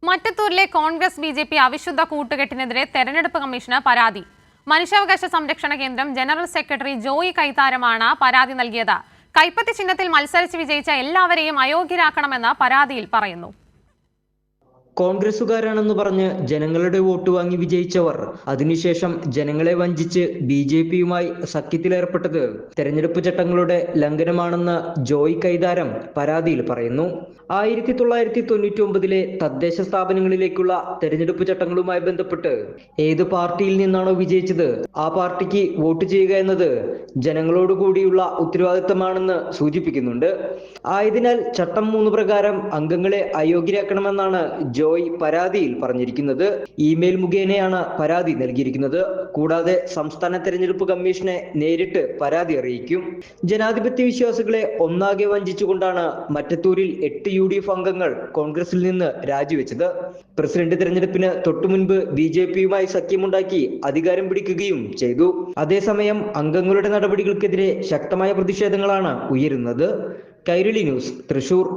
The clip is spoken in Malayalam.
മറ്റത്തൂരിലെ കോൺഗ്രസ് ബി.ജെ.പി. അവിശുദ്ധ കൂട്ടുകെട്ടിനെതിരെ തെരഞ്ഞെടുപ്പ് കമ്മീഷന് പരാതി. മനുഷ്യാവകാശ സംരക്ഷണ കേന്ദ്രം ജനറൽ സെക്രട്ടറി ജോയി കൈത്താരമാണ് പരാതി നൽകിയത്. കൈപ്പത്തി ചിഹ്നത്തിൽ മത്സരിച്ച് വിജയിച്ച എല്ലാവരെയും അയോഗ്യരാക്കണമെന്ന് പരാതിയിൽ പറയുന്നു. കോൺഗ്രസുകാരാണെന്ന് പറഞ്ഞ് ജനങ്ങളുടെ വോട്ട് വാങ്ങി വിജയിച്ചവർ അതിനുശേഷം ജനങ്ങളെ വഞ്ചിച്ച് ബി.ജെ.പിയുമായി സഖ്യത്തിലേർപ്പെട്ടത് തെരഞ്ഞെടുപ്പ് ചട്ടങ്ങളുടെ ലംഘനമാണെന്ന് ജോയി കൈതാരം പരാതിയിൽ പറയുന്നു. 1999 തദ്ദേശ സ്ഥാപനങ്ങളിലേക്കുള്ള തെരഞ്ഞെടുപ്പ് ചട്ടങ്ങളുമായി ബന്ധപ്പെട്ട് ഏത് പാർട്ടിയിൽ നിന്നാണോ വിജയിച്ചത് ആ പാർട്ടിക്ക് വോട്ട് ചെയ്യുക എന്നത് ജനങ്ങളോട് കൂടിയുള്ള ഉത്തരവാദിത്തമാണെന്ന് സൂചിപ്പിക്കുന്നുണ്ട്. ആയതിനാൽ ചട്ടം 3 പ്രകാരം അംഗങ്ങളെ അയോഗ്യരാക്കണമെന്നാണ് ജോയ് പരാതിയിൽ പറഞ്ഞിരിക്കുന്നത്. ഇമെയിൽ മുഖേനയാണ് പരാതി നൽകിയിരിക്കുന്നത്. കൂടാതെ സംസ്ഥാന തെരഞ്ഞെടുപ്പ് കമ്മീഷനെ നേരിട്ട് പരാതി അറിയിക്കും. ജനാധിപത്യ വിശ്വാസികളെ ഒന്നാകെ വഞ്ചിച്ചുകൊണ്ടാണ് മറ്റത്തൂരിൽ 8 UDF അംഗങ്ങൾ കോൺഗ്രസിൽ നിന്ന് രാജിവെച്ചത്. പ്രസിഡന്റ് തെരഞ്ഞെടുപ്പിന് തൊട്ടുമുൻപ് ബി.ജെ.പിയുമായി സഖ്യമുണ്ടാക്കി അധികാരം പിടിക്കുകയും ചെയ്തു. അതേസമയം അംഗങ്ങളുടെ നടപടികൾക്കെതിരെ ശക്തമായ പ്രതിഷേധങ്ങളാണ് ഉയരുന്നത്. കൈരളി ന്യൂസ്, തൃശൂർ.